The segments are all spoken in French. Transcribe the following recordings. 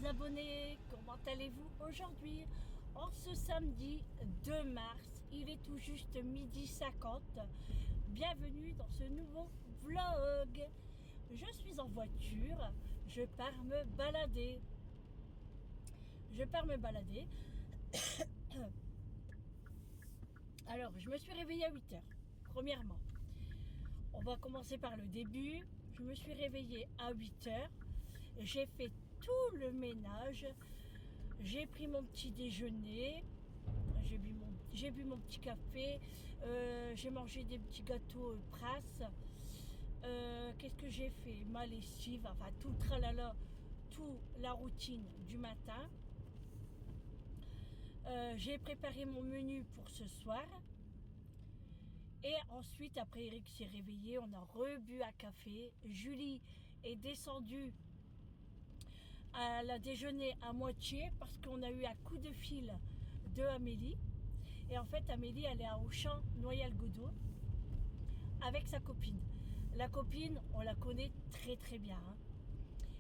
chers abonnés, comment allez-vous aujourd'hui? En ce samedi 2 mars, il est tout juste 12h50. Bienvenue dans ce nouveau vlog. Je suis en voiture, je pars me balader. Alors, je me suis réveillée à 8h. Premièrement, on va commencer par le début. Je me suis réveillée à 8h. J'ai fait tout le ménage. J'ai pris mon petit déjeuner. J'ai bu mon petit café. J'ai mangé des petits gâteaux Pras. Qu'est-ce que j'ai fait? Ma lessive, enfin tout le tralala, tout la routine du matin. J'ai préparé mon menu pour ce soir. Et ensuite, après Eric s'est réveillé, on a rebu un café. Julie est descendue à la déjeuner à moitié parce qu'on a eu un coup de fil de Amélie. Et en fait, Amélie, elle est à Auchan, Noyelles-Goudot, avec sa copine. La copine, on la connaît très très bien. Hein.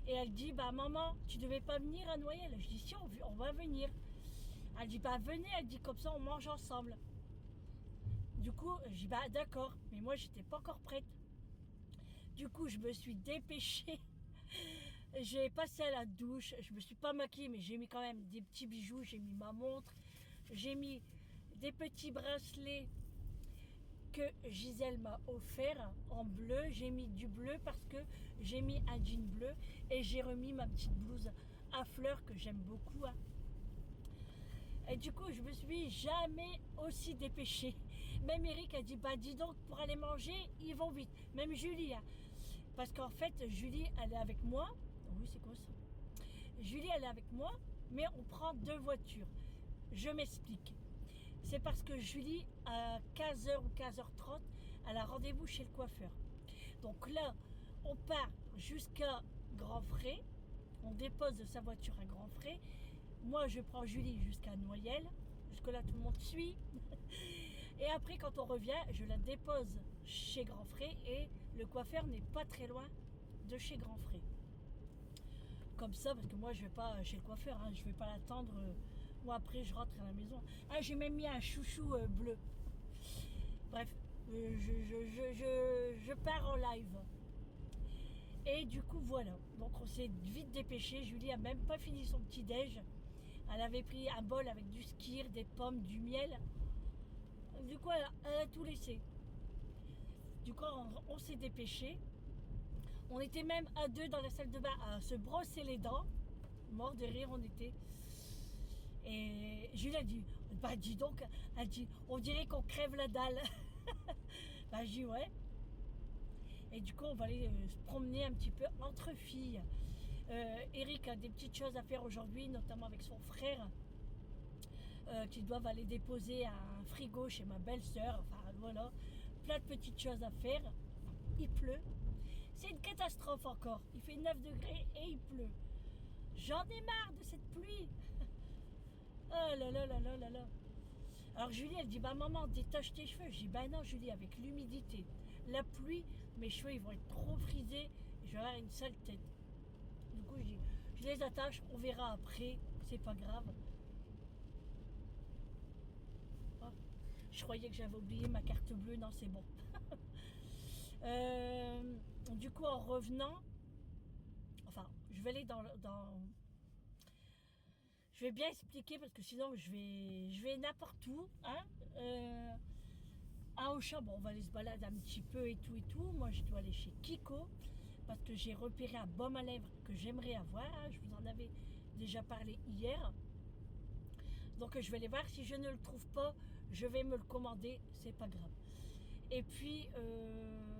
Et elle dit, bah maman, tu devais pas venir à Noyelles. Je dis, si, on va venir. Elle dit, bah venez, elle dit, comme ça on mange ensemble. Du coup, je dis, bah d'accord, mais moi j'étais pas encore prête. Du coup, je me suis dépêchée. J'ai passé à la douche, je me suis pas maquillée, mais j'ai mis quand même des petits bijoux, j'ai mis ma montre, j'ai mis des petits bracelets que Gisèle m'a offert en bleu. J'ai mis du bleu parce que j'ai mis un jean bleu et j'ai remis ma petite blouse à fleurs que j'aime beaucoup. Hein. Et du coup, je me suis jamais aussi dépêchée. Même Eric a dit, bah dis donc, pour aller manger, ils vont vite. Même Julie, hein. Parce qu'en fait, Julie, elle est avec moi. Oui, c'est quoi ça? Julie, elle est avec moi, mais on prend deux voitures. Je m'explique. C'est parce que Julie, à 15h ou 15h30, elle a rendez-vous chez le coiffeur. Donc là, on part jusqu'à Grand Frais. On dépose sa voiture à Grand Frais. Moi, je prends Julie jusqu'à Noyelles. Jusque-là, tout le monde suit. Et après, quand on revient, je la dépose chez Grand Frais. Et le coiffeur n'est pas très loin de chez Grand Frais. Comme ça, parce que moi, je vais pas chez le coiffeur. Hein, je vais pas l'attendre. Moi, après, je rentre à la maison. Ah, j'ai même mis un chouchou bleu. Bref, je pars en live. Et du coup, voilà. Donc, on s'est vite dépêché. Julie a même pas fini son petit déj. Elle avait pris un bol avec du skyr, des pommes, du miel. Du coup, elle a tout laissé. Du coup, on s'est dépêché. On était même à deux dans la salle de bain à se brosser les dents. Mort de rire, on était. Et Julie a dit, bah dis donc, elle dit, on dirait qu'on crève la dalle. Bah je dis ouais. Et du coup, on va aller se promener un petit peu entre filles. Eric a des petites choses à faire aujourd'hui, notamment avec son frère, qui doivent aller déposer un frigo chez ma belle-sœur. Enfin voilà, plein de petites choses à faire. Il pleut. C'est une catastrophe encore. Il fait 9 degrés et il pleut. J'en ai marre de cette pluie. Oh là là là là là là. Alors Julie, elle dit, bah maman, détache tes cheveux. Je dis, bah non Julie, avec l'humidité, la pluie, mes cheveux ils vont être trop frisés et je vais avoir une sale tête. Du coup, je les attache, on verra après, c'est pas grave. Oh, je croyais que j'avais oublié ma carte bleue, non c'est bon. Du coup, en revenant, enfin, je vais aller dans je vais bien expliquer parce que sinon je vais n'importe où. Hein. À Auchan, bon, on va aller se balader un petit peu et tout et tout. Moi, je dois aller chez Kiko parce que j'ai repéré un baume à lèvres que j'aimerais avoir. Hein. Je vous en avais déjà parlé hier. Donc, je vais aller voir. Si je ne le trouve pas, je vais me le commander. C'est pas grave. Et puis,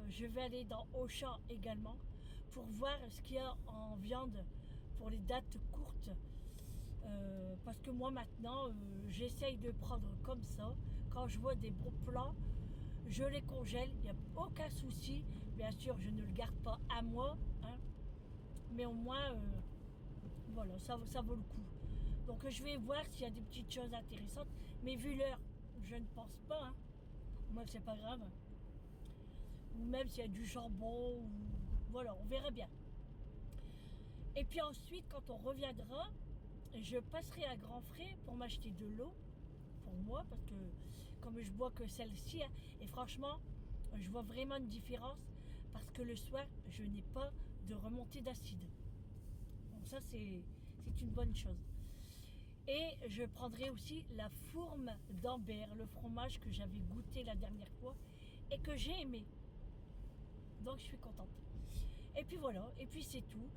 je vais aller dans Auchan également pour voir ce qu'il y a en viande pour les dates courtes. Parce que moi maintenant j'essaye de prendre comme ça. Quand je vois des bons plans, je les congèle, il n'y a aucun souci. Bien sûr, je ne le garde pas à moi, hein, mais au moins voilà, ça vaut le coup. Donc je vais voir s'il y a des petites choses intéressantes, mais vu l'heure, je ne pense pas. Hein. Moi, c'est pas grave. Ou même s'il y a du jambon, ou voilà, on verra bien. Et puis ensuite, quand on reviendra, je passerai à Grand Frais pour m'acheter de l'eau pour moi, parce que comme je bois que celle-ci, hein, et franchement, je vois vraiment une différence, parce que le soir, je n'ai pas de remontée d'acide. Donc ça, c'est une bonne chose. Et je prendrai aussi la fourme d'Ambert, le fromage que j'avais goûté la dernière fois et que j'ai aimé. Donc je suis contente. Et puis voilà, et puis c'est tout.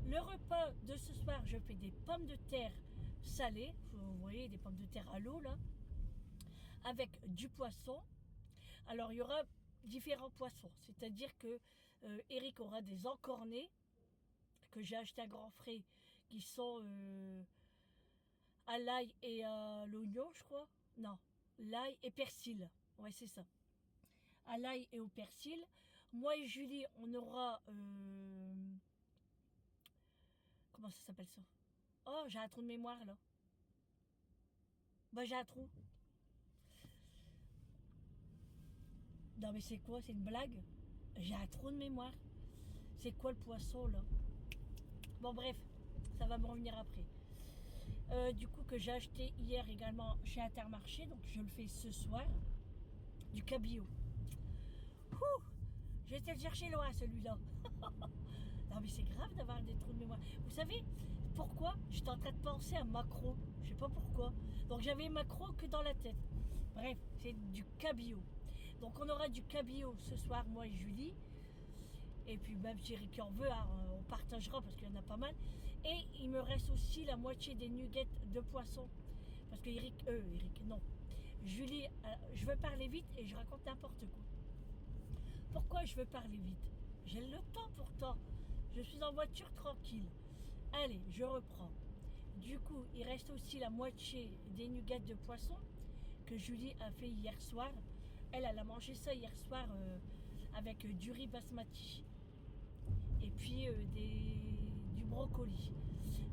Le repas de ce soir, je fais des pommes de terre salées. Vous voyez, des pommes de terre à l'eau là, avec du poisson. Alors il y aura différents poissons, c'est-à-dire que Eric aura des encornets que j'ai acheté à Grand Frais, qui sont à l'ail et à l'oignon, je crois. Non, l'ail et persil. Ouais, c'est ça. À l'ail et au persil. Moi et Julie, on aura... comment ça s'appelle ça? Oh, j'ai un trou de mémoire là. Bah, j'ai un trou. Non, mais c'est quoi? C'est une blague? J'ai un trou de mémoire. C'est quoi le poisson là? Bon, bref, ça va me revenir après. Du coup, que j'ai acheté hier également chez Intermarché, donc je le fais ce soir. Du cabillaud. Ouh, je vais te le chercher loin celui-là. Non mais c'est grave d'avoir des trous de mémoire. Vous savez pourquoi? J'étais en train de penser à Macro. Je sais pas pourquoi. Donc j'avais Macro que dans la tête. Bref, c'est du cabillaud. Donc on aura du cabillaud ce soir, moi et Julie. Et puis même si Eric en veut, hein, on partagera parce qu'il y en a pas mal. Et il me reste aussi la moitié des nuggets de poisson. Parce que Eric, non. Julie, je veux parler vite et je raconte n'importe quoi. Pourquoi je veux parler vite? J'ai le temps pourtant. Je suis en voiture tranquille. Allez, je reprends. Du coup, il reste aussi la moitié des nuggets de poisson que Julie a fait hier soir. Elle a mangé ça hier soir avec du riz basmati et puis du brocoli.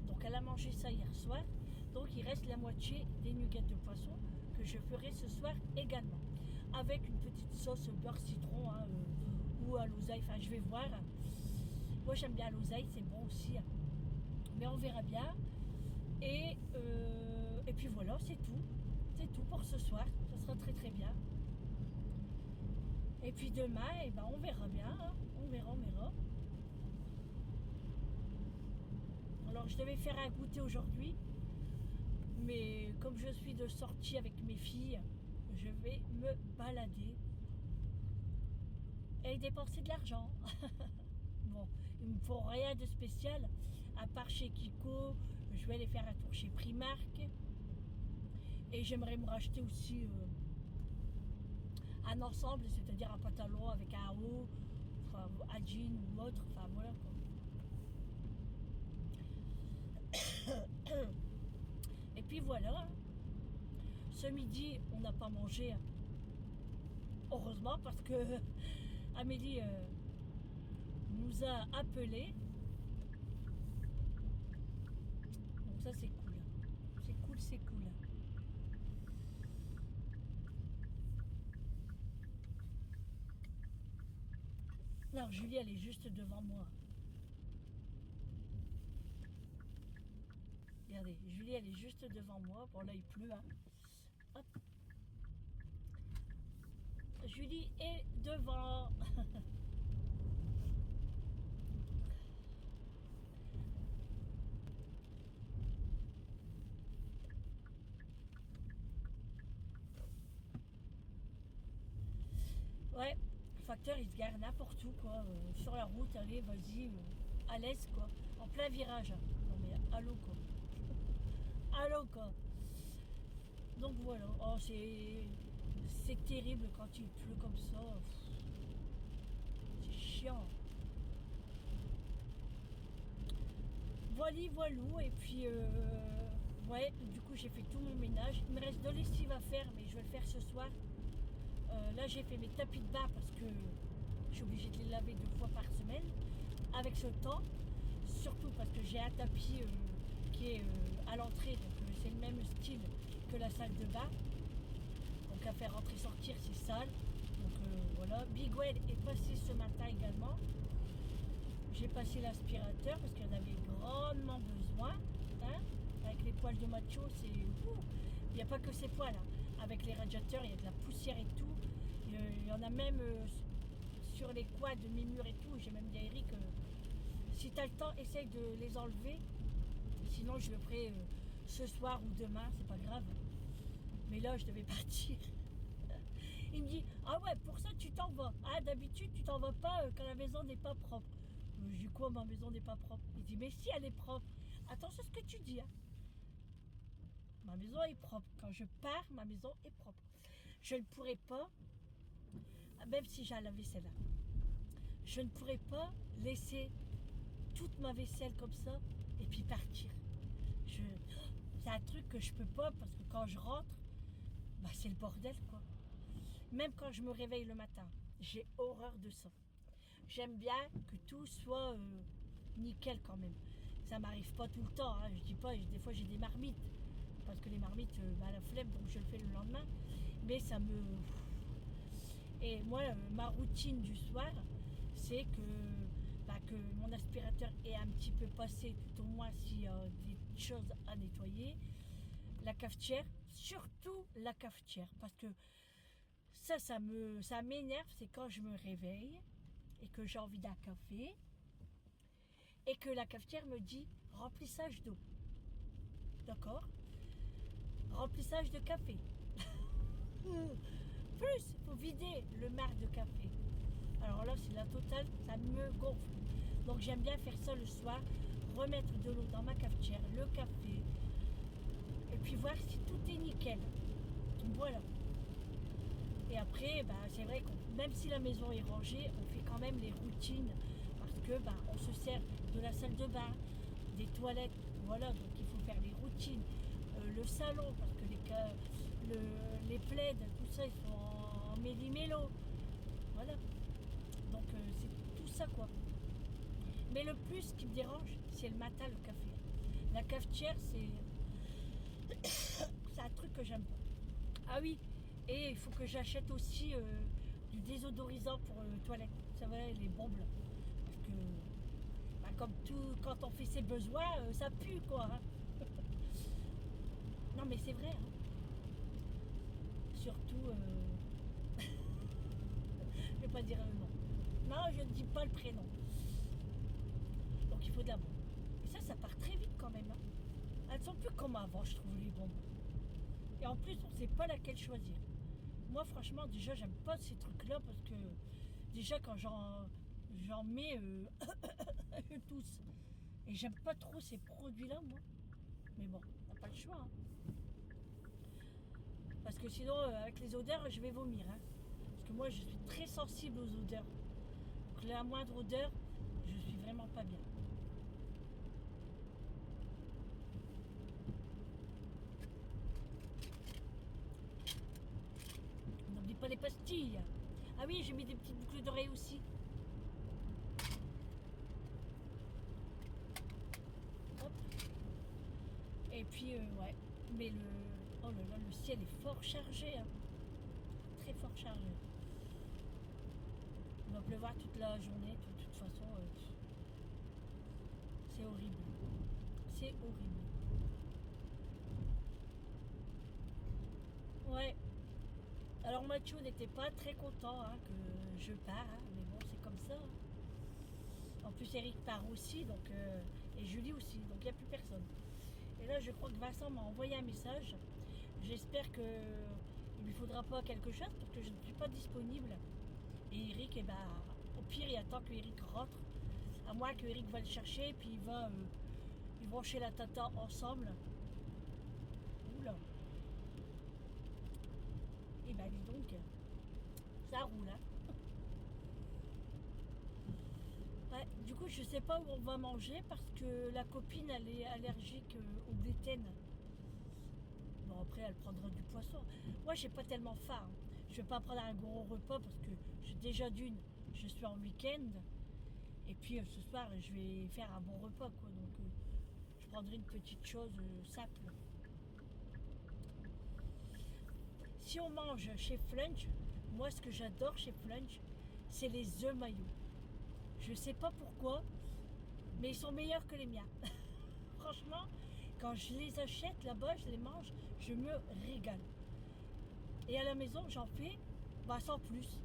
Donc elle a mangé ça hier soir. Donc il reste la moitié des nuggets de poisson que je ferai ce soir également. Avec une petite sauce beurre citron hein, ou à l'oseille. Enfin, je vais voir. Moi, j'aime bien l'oseille, c'est bon aussi. Hein. Mais on verra bien. Et puis voilà, c'est tout. C'est tout pour ce soir. Ça sera très très bien. Et puis demain, eh ben, on verra bien. Hein. On verra. Alors, je devais faire un goûter aujourd'hui. Mais comme je suis de sortie avec mes filles, je vais me balader et dépenser de l'argent. Bon, il me faut rien de spécial, à part chez Kiko, je vais aller faire un tour chez Primark. Et j'aimerais me racheter aussi un ensemble, c'est-à-dire un pantalon avec un haut, enfin, un jean ou autre, enfin voilà quoi. Et puis voilà, ce midi, on n'a pas mangé, heureusement, parce que Amélie nous a appelés. Donc ça c'est cool. C'est cool. Alors Julie, elle est juste devant moi. Regardez, Julie, elle est juste devant moi. Bon, là, il pleut. Hein. Hop. Julie est devant. Ouais, le facteur, il se gare n'importe où, quoi. Sur la route, allez, vas-y, à l'aise, quoi. En plein virage. Non, mais allô, quoi. Allô, quoi. Donc voilà. Oh, c'est terrible quand il pleut comme ça. C'est chiant. Voilou. Et puis, ouais, du coup, j'ai fait tout mon ménage. Il me reste de lessive à faire, mais je vais le faire ce soir. Là, j'ai fait mes tapis de bain parce que je suis obligée de les laver 2 fois par semaine. Avec ce temps, surtout parce que j'ai un tapis qui est à l'entrée, donc c'est le même style que la salle de bain. Donc à faire rentrer-sortir, c'est sale. Donc voilà. Big Well est passé ce matin également. J'ai passé l'aspirateur parce qu'il y en avait grandement besoin. Hein. Avec les poils de macho, c'est... Il n'y a pas que ces poils. Hein. Avec les radiateurs, il y a de la poussière et tout. Il y en a même sur les quads de mes murs et tout. J'ai même dit à Eric, si tu as le temps, essaye de les enlever. Sinon, je le ferai ce soir ou demain, c'est pas grave. Mais là, je devais partir. Il me dit, ah ouais, pour ça, tu t'en vas. Ah, d'habitude, tu t'en vas pas quand la maison n'est pas propre. Je dis, quoi, ma maison n'est pas propre? Il dit, mais si, elle est propre. Attention à ce que tu dis. Hein. Ma maison est propre. Quand je pars, ma maison est propre. Je ne pourrais pas, même si j'ai la vaisselle, je ne pourrais pas laisser toute ma vaisselle comme ça et puis partir. C'est un truc que je peux pas parce que quand je rentre, bah, c'est le bordel quoi. Même quand je me réveille le matin, j'ai horreur de ça. J'aime bien que tout soit nickel quand même. Ça m'arrive pas tout le temps, hein. Je dis pas, des fois j'ai des marmites. Parce que les marmites, bah, la flemme, donc je le fais le lendemain. Mais ça me... Et moi, ma routine du soir, c'est que mon aspirateur est un petit peu passé, tout au moins s'il y a des choses à nettoyer. La cafetière, surtout la cafetière, parce que ça m'énerve, c'est quand je me réveille et que j'ai envie d'un café et que la cafetière me dit remplissage d'eau. D'accord? Remplissage de café. Plus, il faut vider le marc de café. Alors là, c'est la totale, ça me gonfle. Donc j'aime bien faire ça le soir, remettre de l'eau dans ma cafetière, le café, et puis voir si tout est nickel. Voilà. Et après, bah, c'est vrai que même si la maison est rangée, on fait quand même les routines parce que bah, on se sert de la salle de bain, des toilettes, voilà, donc il faut faire les routines. Le salon, parce que les plaids, tout ça, ils sont en méli-mélo. Voilà. Donc c'est tout ça quoi. Mais le plus ce qui me dérange, c'est le matin, le café. La cafetière, c'est un truc que j'aime pas. Ah oui, et il faut que j'achète aussi du désodorisant pour toilettes. Ça va, les bombes là. Parce que, bah, comme tout, quand on fait ses besoins, ça pue quoi. Hein. Non mais c'est vrai. Hein. Surtout, je vais pas dire le nom. Non, je ne dis pas le prénom. Donc il faut de la bombe. Et ça part très vite quand même. Hein. Elles ne sont plus comme avant, je trouve, les bombes. Et en plus, on ne sait pas laquelle choisir. Moi, franchement, déjà, j'aime pas ces trucs-là parce que déjà, quand j'en mets, je tousse. Et j'aime pas trop ces produits-là, moi. Mais bon, on n'a pas le choix. Hein. Parce que sinon, avec les odeurs, je vais vomir. Hein. Parce que moi, je suis très sensible aux odeurs. Donc, la moindre odeur, je suis vraiment pas bien. N'oublie pas les pastilles. Ah oui, j'ai mis des petites boucles d'oreilles aussi. Hop. Et puis, ouais. Mais oh là là, le ciel est fort chargé. Hein. Très fort chargé. Il va pleuvoir toute la journée. De toute façon, c'est horrible. C'est horrible. Ouais. Alors Mathieu n'était pas très content hein, que je pars, hein, mais bon c'est comme ça. Hein. En plus Eric part aussi, donc et Julie aussi, donc il n'y a plus personne. Et là je crois que Vincent m'a envoyé un message. J'espère que il lui faudra pas quelque chose parce que je ne suis pas disponible. Et Eric, eh ben, au pire il attend que Eric rentre. À moins que Eric va le chercher, puis ils vont chez la tata ensemble. Oula. Et ben dis donc, ça roule hein. Ouais, du coup je sais pas où on va manger parce que la copine elle est allergique au gluten. Bon après elle prendra du poisson. Moi j'ai pas tellement faim. Hein. Je vais pas prendre un gros repas parce que j'ai déjà d'une, je suis en week-end. Et puis ce soir je vais faire un bon repas quoi. Donc je prendrai une petite chose simple. Si on mange chez Flunch, moi ce que j'adore chez Flunch, c'est les œufs maillots. Je sais pas pourquoi, mais ils sont meilleurs que les miens. Franchement, quand je les achète là-bas, je les mange, je me régale. Et à la maison, j'en fais sans plus.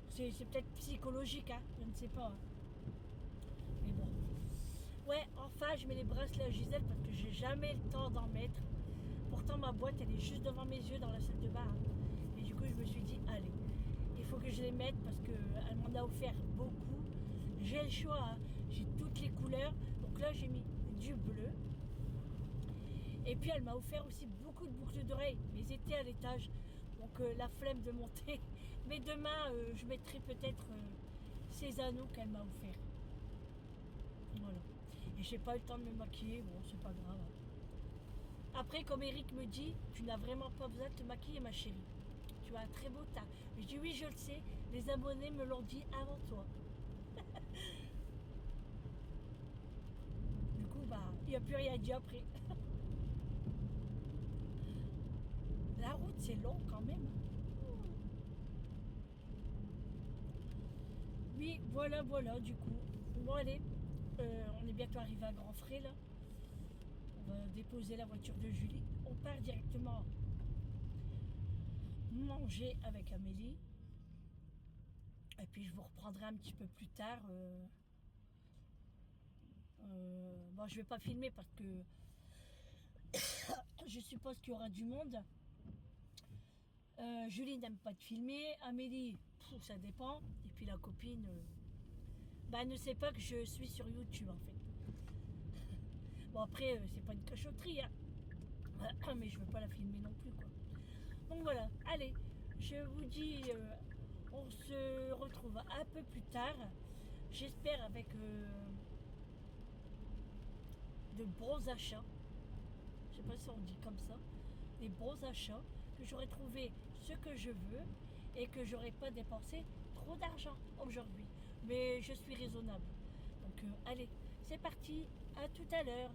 C'est peut-être psychologique, hein, je ne sais pas. Mais bon. Ouais, enfin, je mets les bracelets à Gisèle parce que j'ai jamais le temps d'en mettre. Pourtant, ma boîte, elle est juste devant mes yeux dans la salle de bain. Et du coup, je me suis dit, allez, il faut que je les mette parce qu'elle m'en a offert beaucoup. J'ai le choix, hein. J'ai toutes les couleurs. Donc là, j'ai mis du bleu. Et puis, elle m'a offert aussi beaucoup de boucles d'oreilles. Mais ils étaient à l'étage. Donc, la flemme de monter. Mais demain, je mettrai peut-être ces anneaux qu'elle m'a offert. Voilà. Et j'ai pas eu le temps de me maquiller. Bon, c'est pas grave. Après, comme Eric me dit, tu n'as vraiment pas besoin de te maquiller, ma chérie. Tu as un très beau teint. Je dis oui, je le sais. Les abonnés me l'ont dit avant toi. Du coup, il n'y a plus rien à dire après. La route, c'est long quand même. Oui, voilà, du coup. Bon, allez, on est bientôt arrivé à Grand-Frais, là. On va déposer la voiture de Julie. On part directement manger avec Amélie. Et puis, je vous reprendrai un petit peu plus tard. Bon, je vais pas filmer parce que je suppose qu'il y aura du monde. Julie n'aime pas de filmer. Amélie, ça dépend. Et puis la copine, elle ne sait pas que je suis sur YouTube en fait. Bon après, c'est pas une cachotterie, hein. Mais je veux pas la filmer non plus, quoi. Donc voilà, allez, je vous dis, on se retrouve un peu plus tard. J'espère avec de bons achats. Je sais pas si on dit comme ça. Des bons achats, que j'aurai trouvé ce que je veux et que j'aurai pas dépensé trop d'argent aujourd'hui. Mais je suis raisonnable. Donc allez, c'est parti, à tout à l'heure.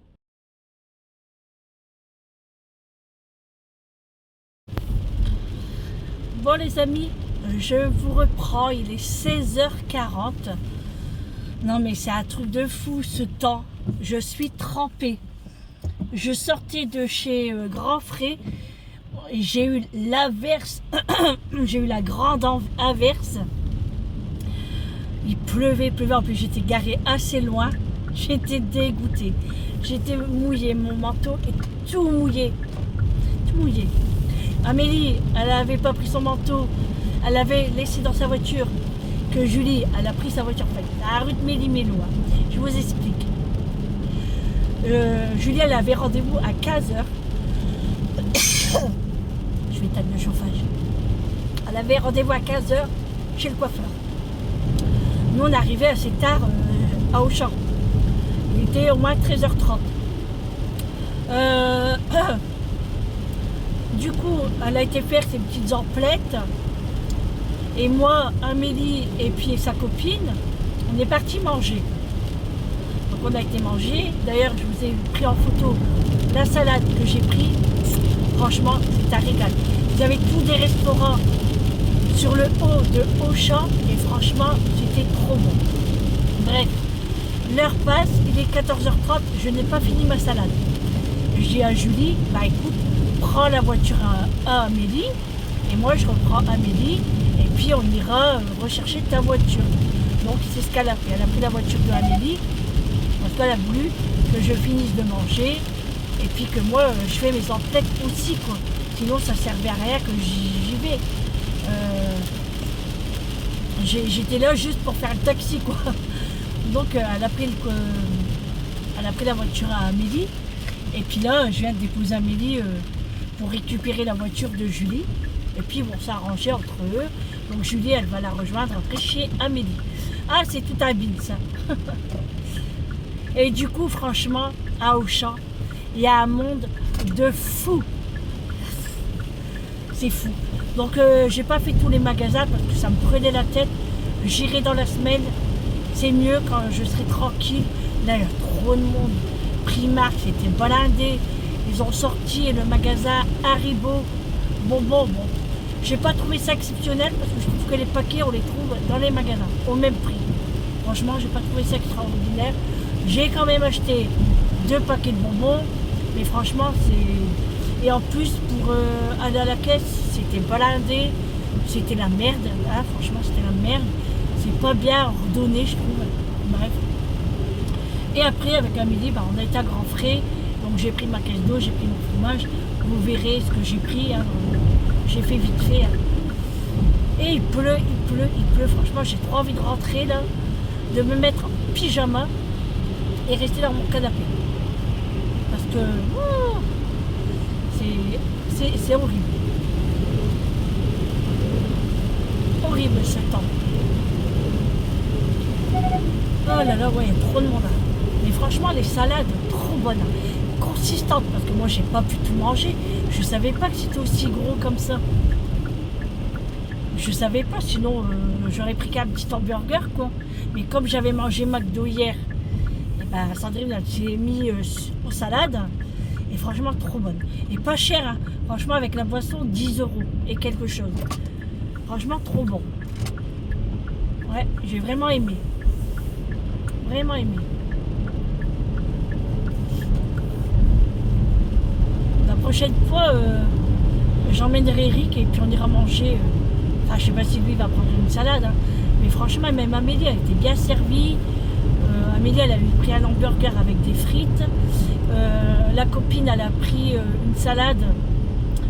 Bon les amis, je vous reprends, il est 16h40. Non mais c'est un truc de fou ce temps. Je suis trempée. Je sortais de chez Grand-Frais. J'ai eu l'averse. J'ai eu la grande averse. Il pleuvait. En plus j'étais garée assez loin. J'étais dégoûtée. J'étais mouillée. Mon manteau est tout mouillé. Tout mouillé. Amélie, elle n'avait pas pris son manteau. Elle avait laissé dans sa voiture. Que Julie, elle a pris sa voiture. La rue de Méli-Mélo. Je vous explique. Julie, elle avait rendez-vous à 15h. Je vais éteindre le chauffage. Elle avait rendez-vous à 15h chez le coiffeur. Nous, on arrivait assez tard à Auchan. Il était au moins 13h30. Du coup, elle a été faire ses petites emplettes. Et moi, Amélie et puis sa copine, on est partis manger. Donc on a été manger. D'ailleurs, je vous ai pris en photo la salade que j'ai pris. Franchement, c'est un régal. Vous avez tous des restaurants sur le haut de Auchan et franchement, c'était trop bon. Bref, l'heure passe, il est 14h30, je n'ai pas fini ma salade. Je dis à Julie, écoute, prends la voiture à Amélie et moi je reprends Amélie et puis on ira rechercher ta voiture. Donc c'est ce qu'elle a fait. Elle a pris la voiture de Amélie parce qu'elle a voulu que je finisse de manger et puis que moi je fais mes emplettes aussi, quoi. Sinon ça servait à rien que j'y vais. J'étais là juste pour faire le taxi, quoi. Donc elle a pris la voiture à Amélie. Et puis là, je viens de déposer Amélie pour récupérer la voiture de Julie. Et puis ils vont s'arranger entre eux. Donc Julie, elle va la rejoindre après chez Amélie. Ah, c'est tout un bide, ça. Et du coup, franchement, à Auchan, il y a un monde de fou. C'est fou. Donc j'ai pas fait tous les magasins parce que ça me prenait la tête. J'irai dans la semaine. C'est mieux quand je serai tranquille. Là, il y a trop de monde. Primark, c'était blindé. Ils ont sorti le magasin Haribo. Bon. J'ai pas trouvé ça exceptionnel parce que je trouve que les paquets, on les trouve dans les magasins, au même prix. Franchement, j'ai pas trouvé ça extraordinaire. J'ai quand même acheté 2 paquets de bonbons, mais franchement, c'est... Et en plus, pour aller à la caisse, c'était blindé, c'était la merde, hein, franchement, c'était la merde. C'est pas bien ordonné, je trouve. Bref. Et après, avec Amélie, on a été à grands frais, donc j'ai pris ma caisse d'eau, j'ai pris mon fromage. Vous verrez ce que j'ai pris, hein. J'ai fait vite fait. Hein. Et il pleut, franchement, j'ai trop envie de rentrer là, de me mettre en pyjama et rester dans mon canapé. Parce que c'est horrible. Horrible ce temps. Oh là là, ouais, il y a trop de monde. Hein. Mais franchement, les salades, trop bonnes. Hein. Consistantes, parce que moi, j'ai pas pu tout manger. Je savais pas que c'était aussi gros comme ça. Je savais pas, sinon j'aurais pris qu'un petit hamburger, quoi. Mais comme j'avais mangé McDo hier, et ben, Sandrine elle s'est mis aux salades. Et franchement, trop bonne. Et pas cher, hein. Franchement, avec la boisson, 10 € et quelque chose. Franchement, trop bon. Ouais, j'ai vraiment aimé. Vraiment aimé. La prochaine fois, j'emmènerai Eric et puis on ira manger. Enfin, je sais pas si lui va prendre une salade. Hein. Mais franchement, même Amélie, elle était bien servie. Amélie, elle avait pris un hamburger avec des frites. La copine, elle a pris une salade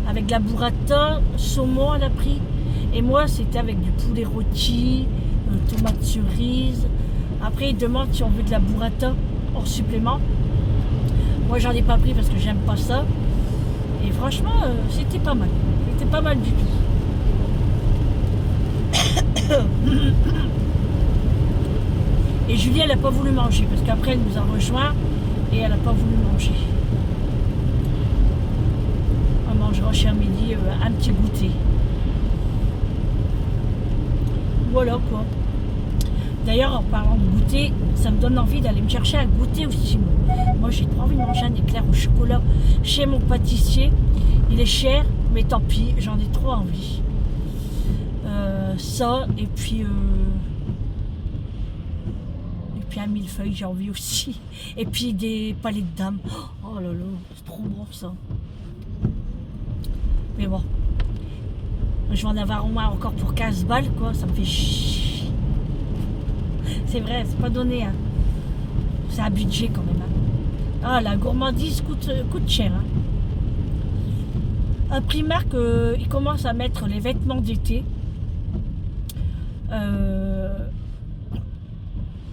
avec de la burrata, saumon, elle a pris. Et moi, c'était avec du poulet rôti, tomate cerise. Après, ils demandent si on veut de la burrata en supplément. Moi, j'en ai pas pris parce que j'aime pas ça. Et franchement, c'était pas mal. C'était pas mal du tout. Et Julie, elle n'a pas voulu manger parce qu'après, elle nous a rejoint et elle n'a pas voulu manger. On mangera chez Amélie un petit goûter. Voilà quoi. D'ailleurs, en parlant de goûter, ça me donne envie d'aller me chercher un goûter aussi. Moi, j'ai trop envie de manger un éclair au chocolat chez mon pâtissier. Il est cher, mais tant pis, j'en ai trop envie. Ça, et puis un millefeuille, j'ai envie aussi. Et puis des palais de dames. Oh là là, c'est trop bon ça. Mais bon. Je vais en avoir au moins encore pour 15 balles, quoi. Ça me fait chier. C'est vrai, c'est pas donné. Hein. C'est un budget quand même. Hein. Ah, la gourmandise coûte cher. Hein. À Primark, ils commencent à mettre les vêtements d'été.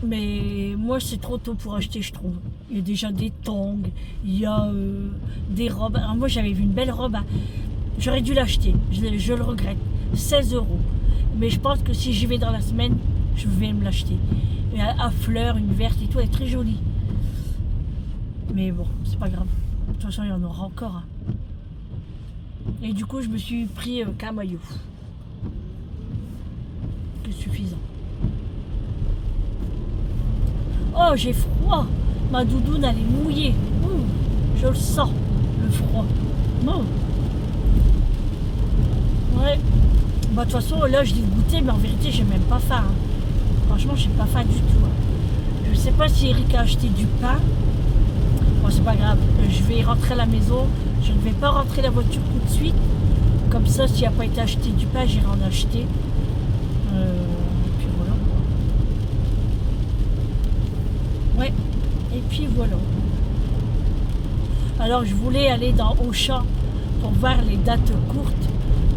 Mais moi, c'est trop tôt pour acheter, je trouve. Il y a déjà des tongs, il y a des robes. Alors moi, j'avais vu une belle robe. Hein. J'aurais dû l'acheter, je le regrette. 16 €. Mais je pense que si j'y vais dans la semaine, je vais me l'acheter. À fleurs, une verte et tout, elle est très jolie. Mais bon, c'est pas grave. De toute façon, il y en aura encore. Hein. Et du coup, je me suis pris qu'un maillot. C'est suffisant. Oh, j'ai froid. Ma doudoune, elle est mouillée. Je le sens, le froid. Non. Ouais. Bah, de toute façon, là, je dis goûter, mais en vérité, j'ai même pas faim. Hein. Franchement, j'ai pas faim du tout. Hein. Je sais pas si Eric a acheté du pain. Bon, c'est pas grave. Je vais rentrer à la maison. Je ne vais pas rentrer la voiture tout de suite. Comme ça, s'il n'y a pas été acheté du pain, j'irai en acheter. Et puis voilà. Ouais. Et puis voilà. Alors, je voulais aller dans Auchan pour voir les dates courtes.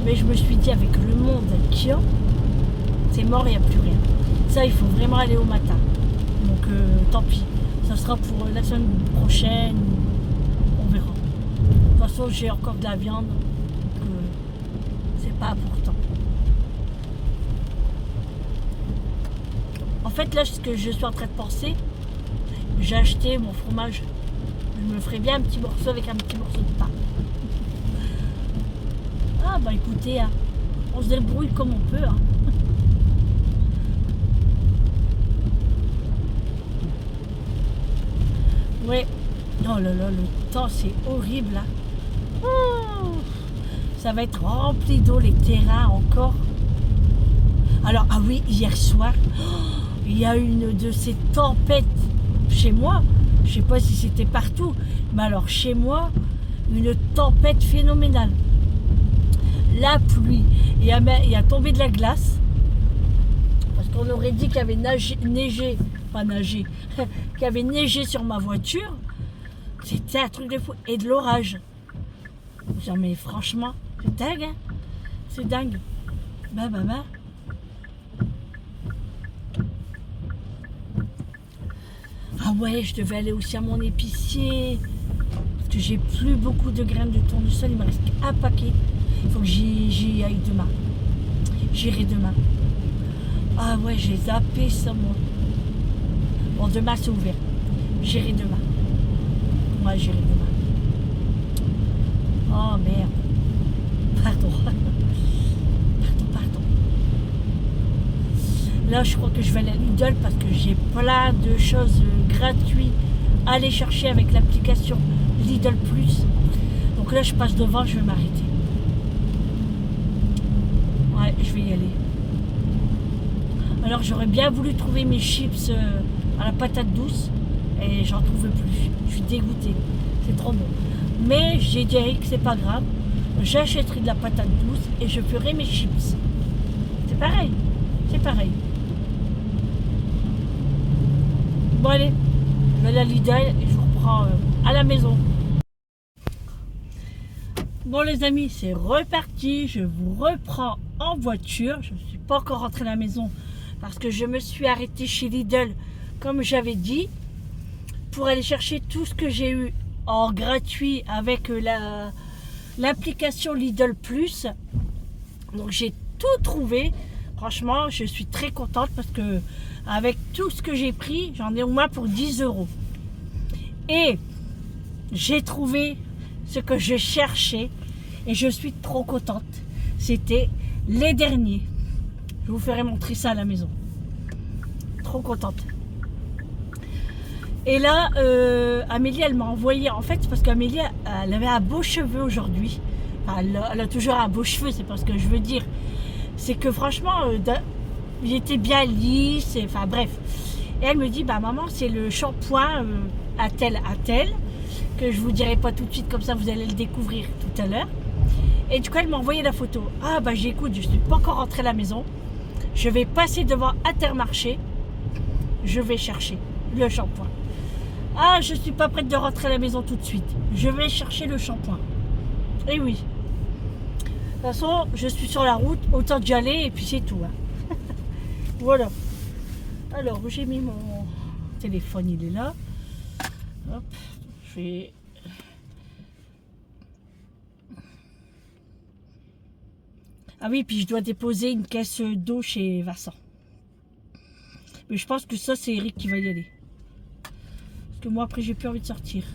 Mais je me suis dit, avec le monde qu'il y a, c'est mort, il n'y a plus rien. Ça, il faut vraiment aller au matin. Donc, tant pis. Ça sera pour la semaine prochaine. On verra. De toute façon, j'ai encore de la viande. Donc, c'est pas important. En fait, là, ce que je suis en train de penser, j'ai acheté mon fromage. Je me ferais bien un petit morceau avec un petit morceau de pain. Ah bah écoutez, hein, on se débrouille comme on peut. Hein. Ouais. Oh là là, le temps c'est horrible. Hein. Oh, ça va être rempli d'eau les terrains encore. Alors, ah oui, hier soir, il y a une de ces tempêtes. Je chez moi, je sais pas si c'était partout, mais alors chez moi, une tempête phénoménale. La pluie, il y a tombé de la glace, parce qu'on aurait dit qu'il y avait neigé, pas nagé, qu'il y avait neigé sur ma voiture. C'était un truc de fou. Et de l'orage. Genre, mais franchement, c'est dingue, hein? C'est dingue. Bah. Ah ouais, je devais aller aussi à mon épicier. Parce que j'ai plus beaucoup de graines de tournesol. Il me reste un paquet. Il faut que j'y aille demain. J'irai demain. Ah ouais, j'ai zappé ça, moi. Bon, demain, c'est ouvert. J'irai demain. Moi, j'irai demain. Oh, merde. Pardon. Pardon. Là, je crois que je vais aller à Lidl parce que j'ai plein de choses gratuites à aller chercher avec l'application Lidl Plus. Donc là, je passe devant, je vais m'arrêter. Ouais, je vais y aller. Alors, j'aurais bien voulu trouver mes chips à la patate douce et j'en trouve plus. Je suis dégoûtée. C'est trop bon. Mais j'ai dit à Eric, c'est pas grave. J'achèterai de la patate douce et je ferai mes chips. C'est pareil. Bon, allez. Je vais aller à Lidl et je vous reprends à la maison. Bon, les amis, c'est reparti. Je vous reprends en voiture. Je ne suis pas encore rentrée à la maison parce que je me suis arrêtée chez Lidl, comme j'avais dit, pour aller chercher tout ce que j'ai eu en gratuit avec l'application Lidl Plus. Donc j'ai tout trouvé. Franchement, je suis très contente parce que avec tout ce que j'ai pris, j'en ai au moins pour 10 €. Et j'ai trouvé ce que je cherchais et je suis trop contente. C'était les derniers. Je vous ferai montrer ça à la maison. Trop contente. Et là, Amélie, elle m'a envoyé, en fait, parce qu'Amélie, elle avait un beau cheveu aujourd'hui. Enfin, elle a toujours un beau cheveu, c'est pas ce que je veux dire. C'est que franchement, il était bien lisse, enfin bref. Et elle me dit, bah maman, c'est le shampoing à tel, que je vous dirai pas tout de suite, comme ça vous allez le découvrir tout à l'heure. Et du coup, elle m'a envoyé la photo. Ah bah j'écoute, je suis pas encore rentrée à la maison. Je vais passer devant Intermarché. Je vais chercher le shampoing. Ah, je suis pas prête de rentrer à la maison tout de suite. Je vais chercher le shampoing. Et oui. De toute façon, je suis sur la route, autant d'y aller et puis c'est tout. Hein. Voilà. Alors, j'ai mis mon téléphone, il est là. Hop, je vais... Ah oui, puis je dois déposer une caisse d'eau chez Vincent. Mais je pense que ça, c'est Eric qui va y aller. Parce que moi, après, j'ai plus envie de sortir.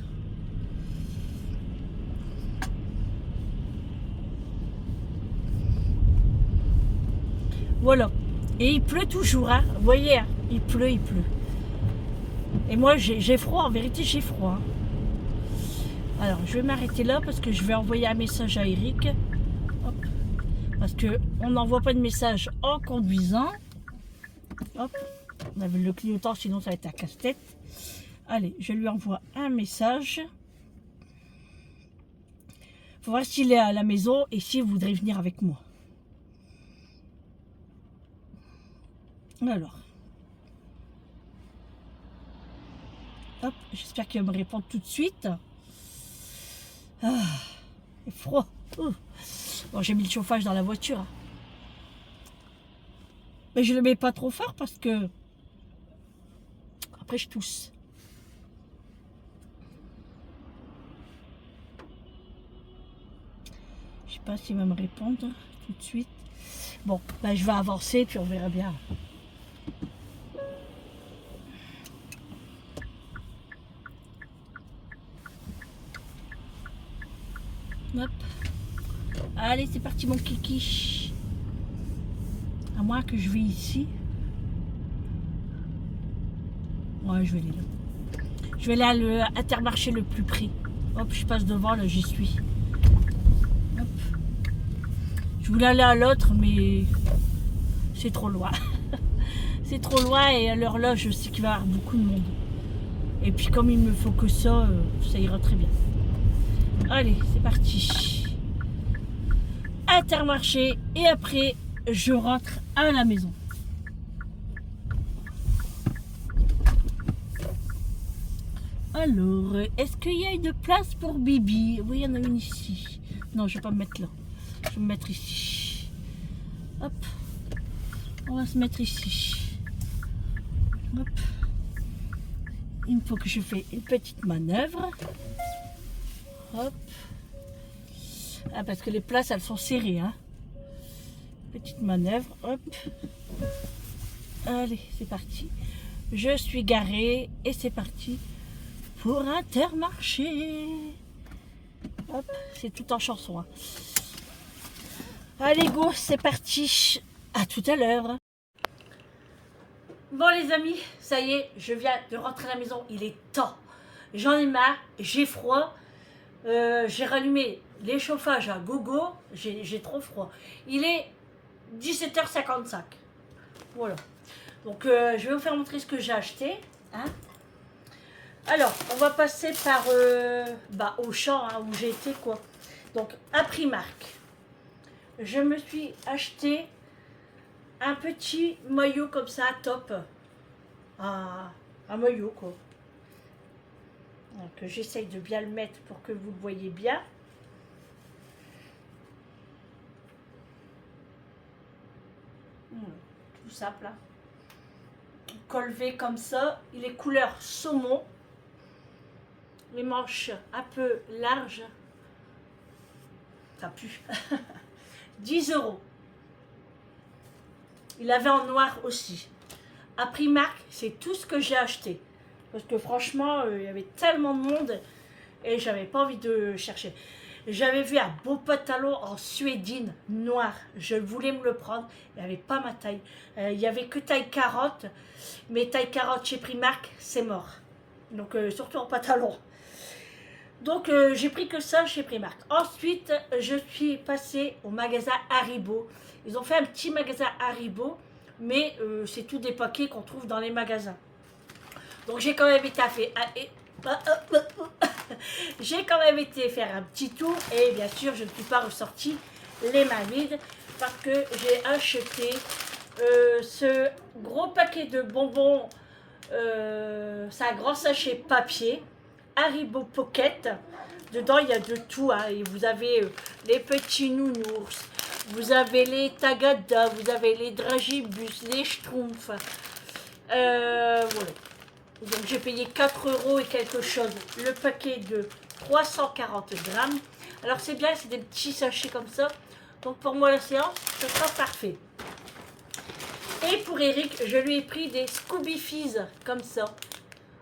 Voilà. Et il pleut toujours, hein. Vous voyez, hein, il pleut. Et moi, j'ai froid. En vérité, j'ai froid. Alors, je vais m'arrêter là parce que je vais envoyer un message à Eric. Hop. Parce qu'on n'envoie pas de message en conduisant. Hop. On avait le clignotant, sinon ça va être un casse-tête. Allez, je lui envoie un message. Faut voir s'il est à la maison et s'il voudrait venir avec moi. Alors. Hop, j'espère qu'il va me répondre tout de suite. Ah, il est froid. Bon, j'ai mis le chauffage dans la voiture. Mais je le mets pas trop fort parce que après je tousse. Je sais pas s'il va me répondre tout de suite. Bon, ben je vais avancer puis on verra bien. Hop. Allez, c'est parti mon kiki. À moins que je vais ici. Ouais, je vais aller là. Je vais aller à l'Intermarché le plus près. Hop, je passe devant, là, j'y suis. Hop. Je voulais aller à l'autre, mais c'est trop loin. C'est trop loin et à l'heure là, je sais qu'il va y avoir beaucoup de monde. Et puis comme il me faut que ça ira très bien. Allez, c'est parti. Intermarché et après je rentre à la maison. Alors, est-ce qu'il y a une place pour Bibi? Oui, il y en a une ici. Non, je vais pas me mettre là. Je vais me mettre ici. Hop. On va se mettre ici. Hop. Il faut que je fasse une petite manœuvre. Hop. Ah, parce que les places, elles sont serrées. Hein. Petite manœuvre. Hop. Allez, c'est parti. Je suis garée et c'est parti pour Intermarché. Hop, c'est tout en chanson. Hein. Allez, go, c'est parti. À tout à l'heure. Bon les amis, ça y est, je viens de rentrer à la maison. Il est temps. J'en ai marre, j'ai froid. J'ai rallumé les chauffages à gogo. J'ai trop froid. Il est 17h55. Voilà. Donc je vais vous faire montrer ce que j'ai acheté. Hein. Alors, on va passer par Auchan, hein, où j'ai été quoi. Donc, à Primark. Je me suis acheté un petit maillot comme ça, top. Un maillot quoi. Donc, j'essaye de bien le mettre pour que vous le voyez bien. Tout simple. Hein. Col V comme ça. Il est couleur saumon. Les manches un peu larges. Ça pue. 10 €. Il avait en noir aussi. À Primark, c'est tout ce que j'ai acheté. Parce que franchement, il y avait tellement de monde et j'avais pas envie de chercher. J'avais vu un beau pantalon en suédine noir. Je voulais me le prendre. Il n'y avait pas ma taille. Il n'y avait que taille 40. Mais taille 40 chez Primark, c'est mort. Donc, surtout en pantalon. Donc, j'ai pris que ça chez Primark. Ensuite, je suis passée au magasin Haribo. Ils ont fait un petit magasin Haribo, mais c'est tout des paquets qu'on trouve dans les magasins. Donc, j'ai quand même été j'ai quand même été faire un petit tour et bien sûr, je ne suis pas ressortie les mains vides parce que j'ai acheté ce gros paquet de bonbons. C'est un grand sachet papier. Haribo Pocket. Dedans, il y a de tout. Hein. Et vous avez les petits nounours, vous avez les tagada, vous avez les dragibus, les schtroumpfs. Voilà. Donc, j'ai payé 4 € et quelque chose. Le paquet de 340 grammes. Alors, c'est bien, c'est des petits sachets comme ça. Donc, pour moi, la séance, ce sera parfait. Et pour Eric, je lui ai pris des Scooby Fizz comme ça.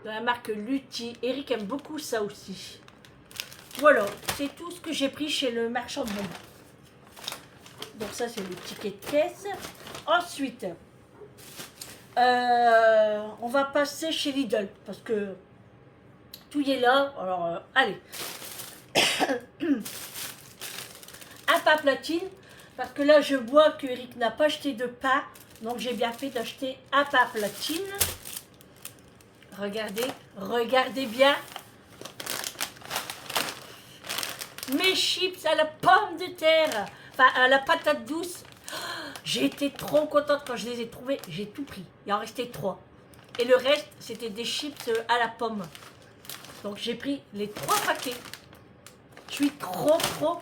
De la marque Lutti. Eric aime beaucoup ça aussi. Voilà, c'est tout ce que j'ai pris chez le marchand de bonbons. Donc ça, c'est le ticket de caisse. Ensuite, on va passer chez Lidl. Parce que tout y est là. Alors, allez. Un pain platine. Parce que là, je vois que Eric n'a pas acheté de pain. Donc, j'ai bien fait d'acheter un pain platine. Regardez, regardez bien. Mes chips à la pomme de terre, enfin à la patate douce. J'ai été trop contente quand je les ai trouvés. J'ai tout pris. Il en restait 3. Et le reste, c'était des chips à la pomme. Donc j'ai pris les 3 paquets. Je suis trop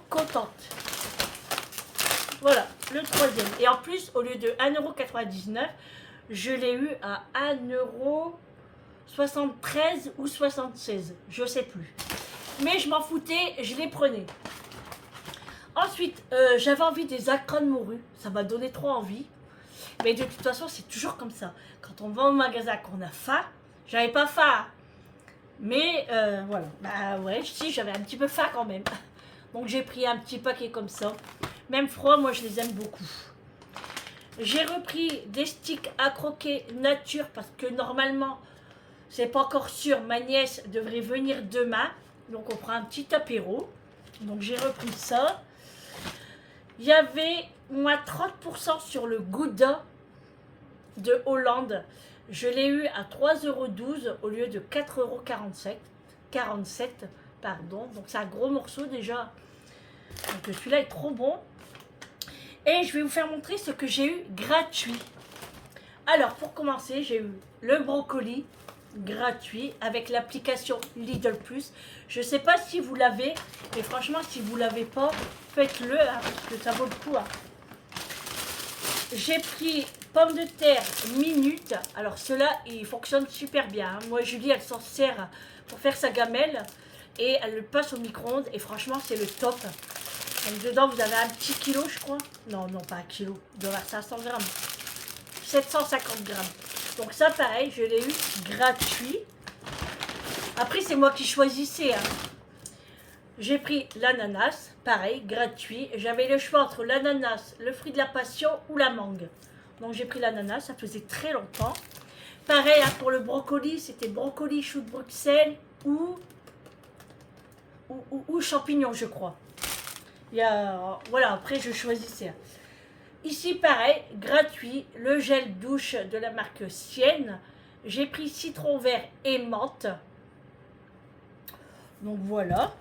contente. Voilà, le troisième. Et en plus, au lieu de 1,99 €, je l'ai eu à 1,73 € ou 76. Je sais plus. Mais je m'en foutais, je les prenais. Ensuite, j'avais envie des acras de morue. Ça m'a donné trop envie. Mais de toute façon, c'est toujours comme ça. Quand on va au magasin, qu'on a faim, j'avais pas faim. Mais voilà. Bah ouais, si, j'avais un petit peu faim quand même. Donc j'ai pris un petit paquet comme ça. Même froid, moi je les aime beaucoup. J'ai repris des sticks à croquer nature parce que normalement, c'est pas encore sûr. Ma nièce devrait venir demain. Donc on prend un petit apéro. Donc j'ai repris ça. Il y avait moins 30% sur le Gouda de Hollande. Je l'ai eu à 3,12 € au lieu de 4,47 47, pardon. Donc c'est un gros morceau déjà. Donc celui-là est trop bon. Et je vais vous faire montrer ce que j'ai eu gratuit. Alors pour commencer, j'ai eu le brocoli gratuit avec l'application Lidl Plus. Je ne sais pas si vous l'avez, mais franchement si vous ne l'avez pas, faites-le hein, parce que ça vaut le coup. Hein. J'ai pris pommes de terre minute. Alors ceux-là, ils fonctionnent super bien. Hein. Moi, Julie, elle s'en sert pour faire sa gamelle et elle le passe au micro-ondes. Et franchement, c'est le top. Donc dedans, vous avez un petit kilo, je crois. Non, non, pas un kilo. Il doit y avoir 500 grammes. 750 grammes. Donc ça, pareil, je l'ai eu gratuit. Après, c'est moi qui choisissais. Hein. J'ai pris l'ananas, pareil, gratuit. J'avais le choix entre l'ananas, le fruit de la passion ou la mangue. Donc j'ai pris l'ananas, ça faisait très longtemps. Pareil, hein, pour le brocoli, c'était brocoli, chou de Bruxelles ou champignons, je crois. Il y a, voilà, après je choisissais. Ici, pareil, gratuit, le gel douche de la marque Sienne. J'ai pris citron vert et menthe. Donc voilà.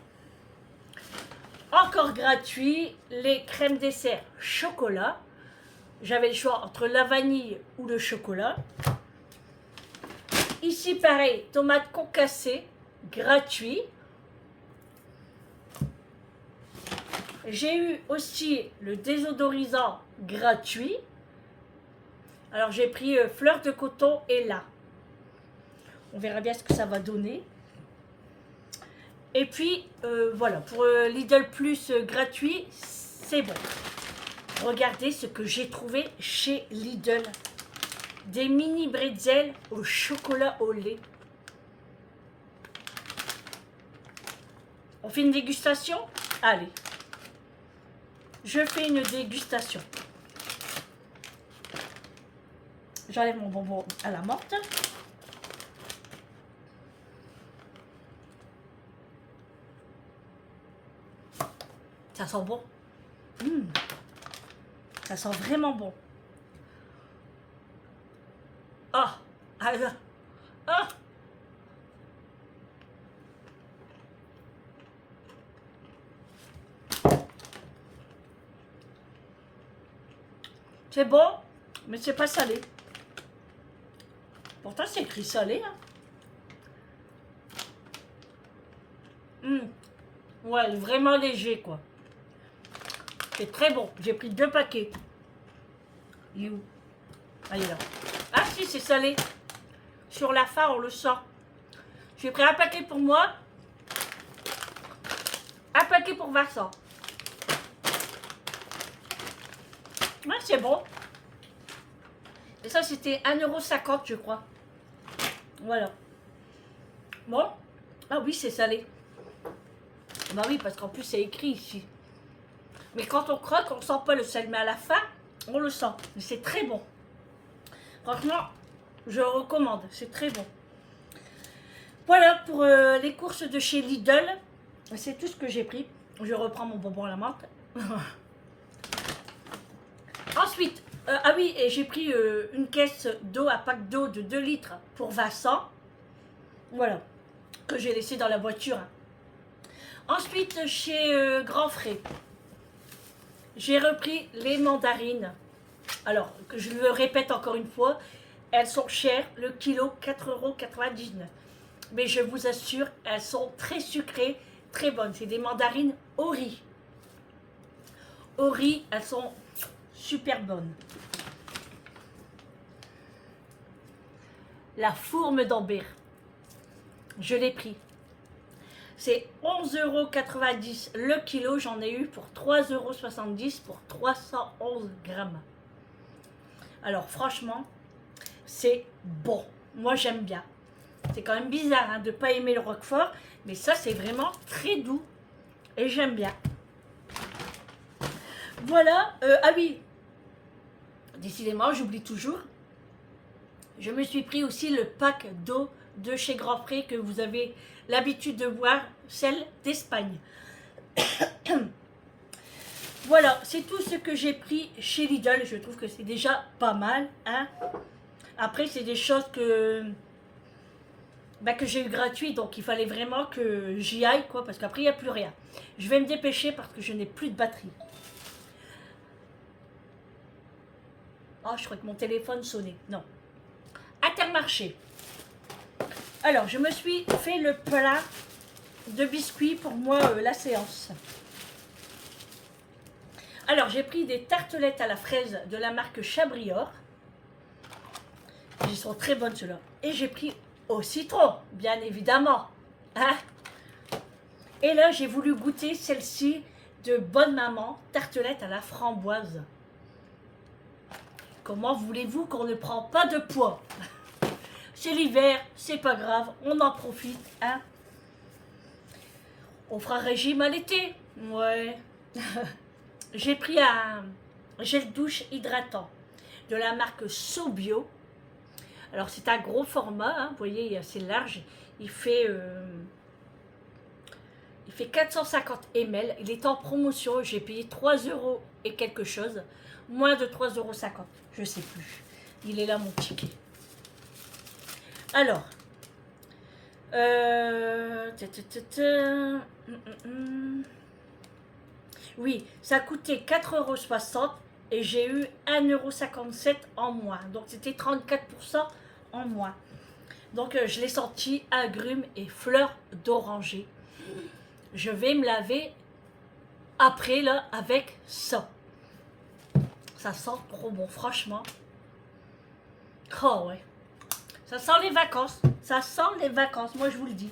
Encore gratuit, les crèmes dessert chocolat. J'avais le choix entre la vanille ou le chocolat. Ici, pareil, tomates concassées, gratuit. J'ai eu aussi le désodorisant gratuit. Alors, j'ai pris fleur de coton et là. On verra bien ce que ça va donner. Et puis, voilà, pour Lidl Plus gratuit, c'est bon. Regardez ce que j'ai trouvé chez Lidl. Des mini bretzels au chocolat au lait. On fait une dégustation? Allez. Je fais une dégustation. J'enlève mon bonbon à la menthe. Ça sent bon. Ça sent vraiment bon. Ah, ah, ah. C'est bon, mais c'est pas salé. Pourtant, c'est écrit salé. Hein. Ouais, vraiment léger, quoi. C'est très bon. J'ai pris 2 paquets. Il est où? Ah, il est là. Ah si, c'est salé. Sur la fin, on le sent. J'ai pris un paquet pour moi. Un paquet pour Vincent. Ouais, c'est bon. Et ça, c'était 1,50 € je crois. Voilà. Bon. Ah oui, c'est salé. Bah oui, parce qu'en plus, c'est écrit ici. Mais quand on croque, on sent pas le sel. Mais à la fin, on le sent. Mais c'est très bon. Franchement, je recommande. C'est très bon. Voilà pour les courses de chez Lidl. C'est tout ce que j'ai pris. Je reprends mon bonbon à la menthe. Ensuite, ah oui, et j'ai pris une caisse d'eau, un pack d'eau de 2 litres pour Vincent. Voilà, que j'ai laissé dans la voiture. Ensuite, chez Grand Frais, j'ai repris les mandarines. Alors, que je le répète encore une fois, elles sont chères, le kilo 4,99 €. Mais je vous assure, elles sont très sucrées, très bonnes. C'est des mandarines au riz. Au riz, elles sont super bonnes. La fourme d'Ambert, je l'ai pris. C'est 11,90 € le kilo. J'en ai eu pour 3,70 € pour 311 grammes. Alors franchement, c'est bon. Moi, j'aime bien. C'est quand même bizarre hein, de ne pas aimer le roquefort. Mais ça, c'est vraiment très doux. Et j'aime bien. Voilà. Ah oui. Décidément, j'oublie toujours. Je me suis pris aussi le pack d'eau de chez Grand Frais que vous avez l'habitude de voir, celle d'Espagne. Voilà, c'est tout ce que j'ai pris chez Lidl. Je trouve que c'est déjà pas mal. Hein. Après, c'est des choses que j'ai eu gratuit, donc il fallait vraiment que j'y aille, quoi, parce qu'après, il n'y a plus rien. Je vais me dépêcher parce que je n'ai plus de batterie. Oh, je crois que mon téléphone sonnait. Non. Intermarché. Alors, je me suis fait le plat de biscuits pour moi, la séance. Alors, j'ai pris des tartelettes à la fraise de la marque Chabrior. Elles sont très bonnes, ceux-là. Et j'ai pris au citron, bien évidemment. Hein? Et là, j'ai voulu goûter celle-ci de Bonne Maman, tartelette à la framboise. Comment voulez-vous qu'on ne prend pas de poids? C'est l'hiver, c'est pas grave, on en profite, hein? On fera régime à l'été. Ouais. J'ai pris un gel douche hydratant de la marque Sobio. Alors c'est un gros format, hein, vous voyez, il est assez large. Il fait 450 ml. Il est en promotion. J'ai payé 3 euros et quelque chose. Moins de 3,50 euros. Je sais plus. Il est là mon ticket. Alors. Oui, ça coûtait 4,60 € et j'ai eu 1,57 € en moins. Donc c'était 34% en moins. Donc je l'ai senti agrumes et fleurs d'oranger. Je vais me laver après là avec ça. Ça sent trop bon, franchement. Oh ouais. Ça sent les vacances. Ça sent les vacances, moi je vous le dis.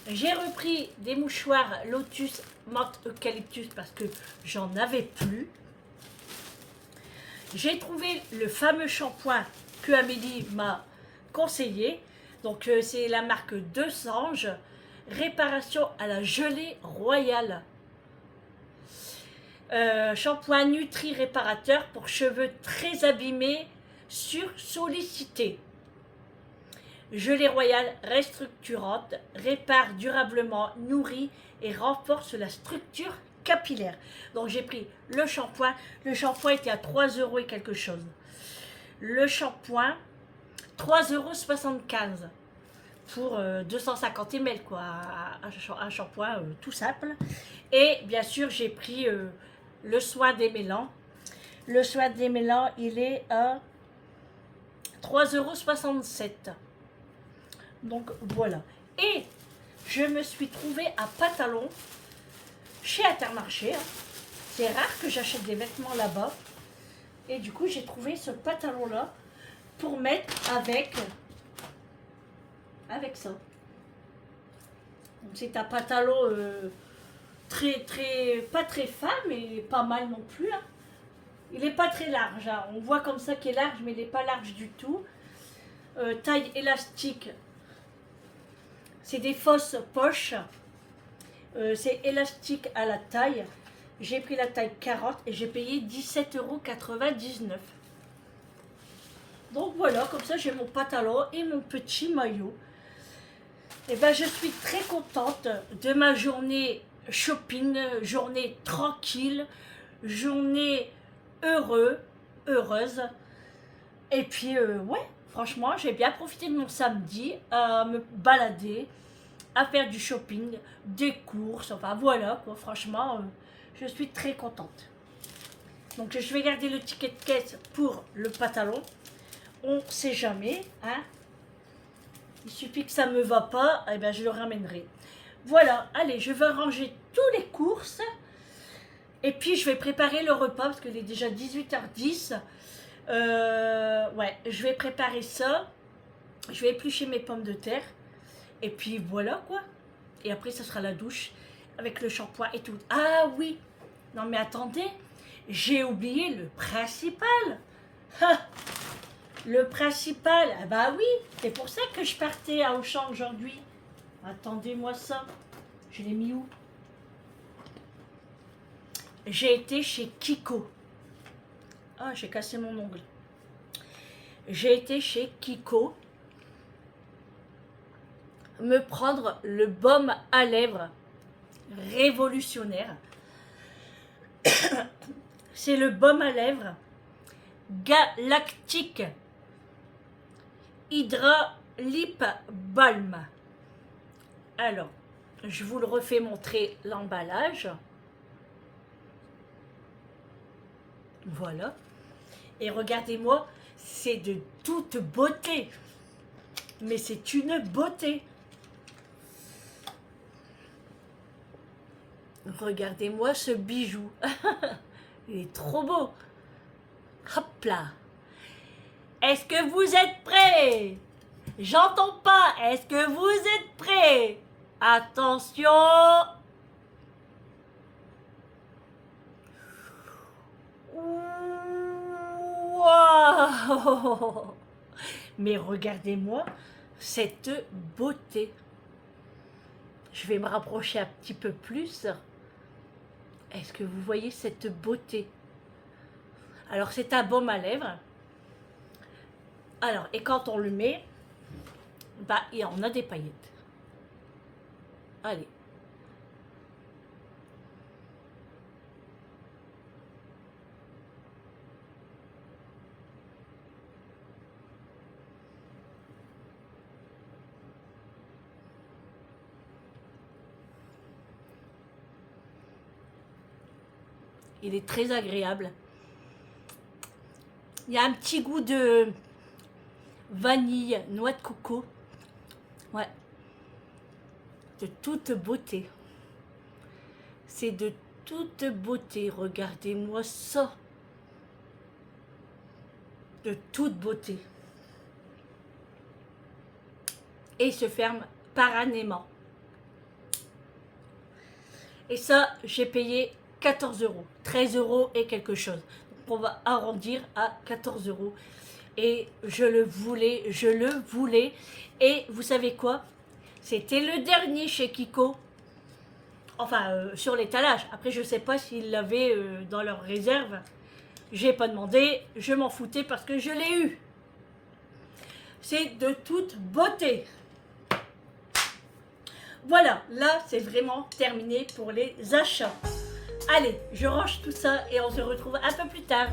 J'ai repris des mouchoirs Lotus menthe eucalyptus parce que j'en avais plus. J'ai trouvé le fameux shampoing que Amélie m'a conseillé. Donc c'est la marque Deux Sanges. Réparation à la gelée royale. Shampoing Nutri réparateur pour cheveux très abîmés, sursollicités. Gelée royale restructurante, répare durablement, nourrit et renforce la structure capillaire. Donc j'ai pris le shampoing. Le shampoing était à 3 € et quelque chose. Le shampoing, 3,75 € pour 250 ml, quoi. Un shampoing tout simple. Et bien sûr, j'ai pris le soin démêlant. Le soin démêlant, il est à 3,67 €. Donc voilà. Et je me suis trouvée un pantalon chez Intermarché. Hein. C'est rare que j'achète des vêtements là-bas. Et du coup, j'ai trouvé ce pantalon-là pour mettre avec ça. Donc c'est un pantalon pas très fin, mais pas mal non plus. Hein. Il n'est pas très large. Hein. On voit comme ça qu'il est large, mais il n'est pas large du tout. Taille élastique. C'est des fausses poches. C'est élastique à la taille. J'ai pris la taille 40 et j'ai payé 17,99 €. Donc voilà, comme ça j'ai mon pantalon et mon petit maillot. Et ben je suis très contente de ma journée shopping, journée tranquille, journée heureuse. Et puis ouais, franchement, j'ai bien profité de mon samedi à me balader, à faire du shopping, des courses, enfin voilà quoi, franchement, je suis très contente. Donc je vais garder le ticket de caisse pour le pantalon. On ne sait jamais, hein. Il suffit que ça ne me va pas, et ben je le ramènerai. Voilà, allez, je vais ranger toutes les courses. Et puis je vais préparer le repas parce qu'il est déjà 18h10. Ouais, je vais préparer ça. Je vais éplucher mes pommes de terre. Et puis voilà quoi. Et après, ça sera la douche avec le shampoing et tout. Ah oui. Non mais attendez. J'ai oublié le principal. Ha, le principal. Ah bah oui. C'est pour ça que je partais à Auchan aujourd'hui. Attendez-moi ça. Je l'ai mis où? J'ai été chez Kiko. Ah, j'ai cassé mon ongle. J'ai été chez Kiko me prendre le baume à lèvres révolutionnaire. C'est le baume à lèvres galactique. Hydra Lip Balm. Alors, je vous le refais montrer l'emballage. Voilà. Et regardez-moi, c'est de toute beauté. Mais c'est une beauté. Regardez-moi ce bijou. Il est trop beau. Hop là. Est-ce que vous êtes prêts? J'entends pas. Est-ce que vous êtes prêts? Attention. Wow. Mais regardez-moi cette beauté. Je vais me rapprocher un petit peu plus. Est-ce que vous voyez cette beauté? Alors, c'est un baume à lèvres. Alors, et quand on le met, bah, il y en a des paillettes. Allez. Il est très agréable. Il y a un petit goût de vanille, noix de coco. Ouais. De toute beauté. C'est de toute beauté. Regardez-moi ça. De toute beauté. Et il se ferme paranément. Et ça, j'ai payé 14 €. 13 € et quelque chose. Donc on va arrondir à 14 €. Et je le voulais. Et vous savez quoi? C'était le dernier chez Kiko. Enfin, sur l'étalage. Après, je ne sais pas s'ils l'avaient dans leur réserve. J'ai pas demandé. Je m'en foutais parce que je l'ai eu. C'est de toute beauté. Voilà, là, c'est vraiment terminé pour les achats. Allez, je range tout ça et on se retrouve un peu plus tard.